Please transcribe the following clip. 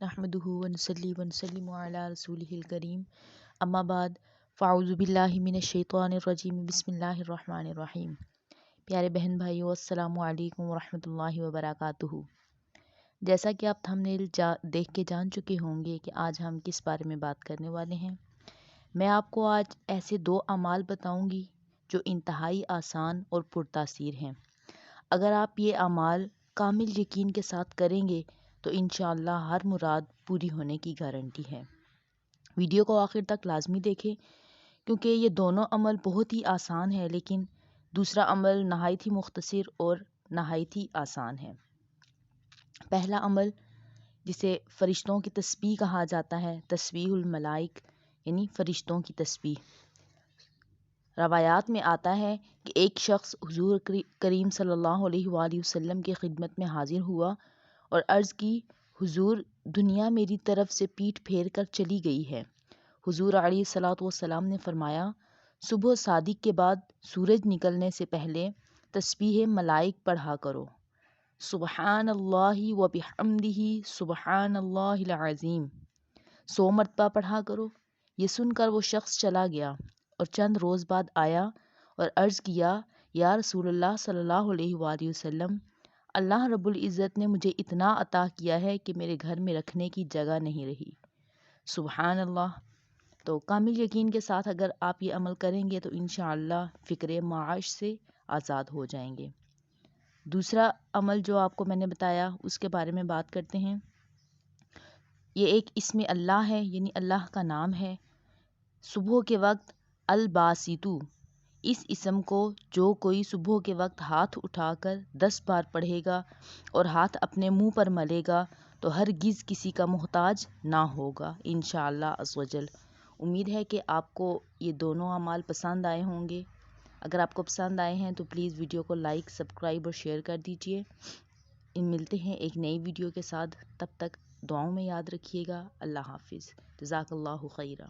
نحمده ونصلي ونسلم على رسوله الكريم اما بعد فاعوذ باللہ من الشیطان الرجیم بسم اللہ الرحمن الرحیم۔ پیارے بہن بھائیو، السلام علیکم ورحمۃ اللہ وبرکاتہ۔ جیسا کہ آپ تھمبنیل دیکھ کے جان چکے ہوں گے کہ آج ہم کس بارے میں بات کرنے والے ہیں۔ میں آپ کو آج ایسے 2 اعمال بتاؤں گی جو انتہائی آسان اور پرتاثیر ہیں۔ اگر آپ یہ اعمال کامل یقین کے ساتھ کریں گے تو انشاءاللہ ہر مراد پوری ہونے کی گارنٹی ہے۔ ویڈیو کو آخر تک لازمی دیکھیں کیونکہ یہ دونوں عمل بہت ہی آسان ہے، لیکن دوسرا عمل نہایت ہی مختصر اور نہایت ہی آسان ہے۔ پہلا عمل جسے فرشتوں کی تسبیح کہا جاتا ہے، تسبیح الملائک یعنی فرشتوں کی تسبیح۔ روایات میں آتا ہے کہ ایک شخص حضور کریم صلی اللہ علیہ وآلہ وسلم کی خدمت میں حاضر ہوا اور عرض کی، حضور دنیا میری طرف سے پیٹھ پھیر کر چلی گئی ہے۔ حضور علیہ الصلوۃ والسلام نے فرمایا، صبح صادق کے بعد سورج نکلنے سے پہلے تسبیح ملائک پڑھا کرو، سبحان اللہ و بحمدہ سبحان اللہ العظیم، 100 مرتبہ پڑھا کرو۔ یہ سن کر وہ شخص چلا گیا اور چند روز بعد آیا اور عرض کیا، یا رسول اللہ صلی اللہ علیہ وآلہ وسلم، اللہ رب العزت نے مجھے اتنا عطا کیا ہے کہ میرے گھر میں رکھنے کی جگہ نہیں رہی۔ سبحان اللہ۔ تو کامل یقین کے ساتھ اگر آپ یہ عمل کریں گے تو انشاءاللہ فکر معاش سے آزاد ہو جائیں گے۔ دوسرا عمل جو آپ کو میں نے بتایا اس کے بارے میں بات کرتے ہیں۔ یہ ایک اسم اللہ ہے، یعنی اللہ کا نام ہے۔ صبح کے وقت الباسطو، اس اسم کو جو کوئی صبح کے وقت ہاتھ اٹھا کر 10 بار پڑھے گا اور ہاتھ اپنے منہ پر ملے گا تو ہرگز کسی کا محتاج نہ ہوگا انشاءاللہ عز و جل۔ امید ہے کہ آپ کو یہ دونوں اعمال پسند آئے ہوں گے۔ اگر آپ کو پسند آئے ہیں تو پلیز ویڈیو کو لائک، سبسکرائب اور شیئر کر دیجیے۔ ملتے ہیں ایک نئی ویڈیو کے ساتھ، تب تک دعاؤں میں یاد رکھیے گا۔ اللہ حافظ، جزاک اللہ خیرہ۔